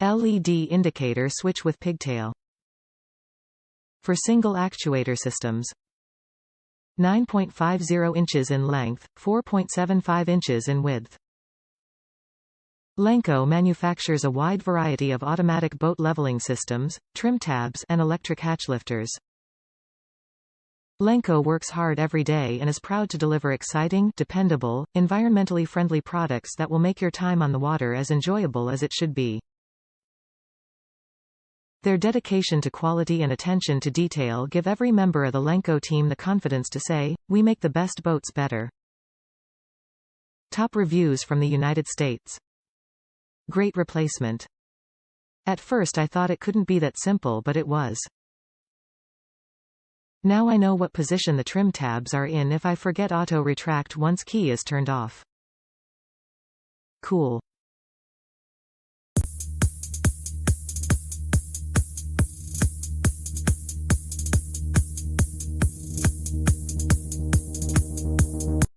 LED indicator switch with pigtail. For single actuator systems. 9.50 inches in length, 4.75 inches in width. Lenco manufactures a wide variety of automatic boat leveling systems, trim tabs, and electric hatch lifters. Lenco works hard every day and is proud to deliver exciting, dependable, environmentally friendly products that will make your time on the water as enjoyable as it should be. Their dedication to quality and attention to detail give every member of the Lenco team the confidence to say, "We make the best boats better." Top reviews from the United States. Great replacement. At first I thought it couldn't be that simple, but it was. Now I know what position the trim tabs are in if I forget auto retract once key is turned off. Cool.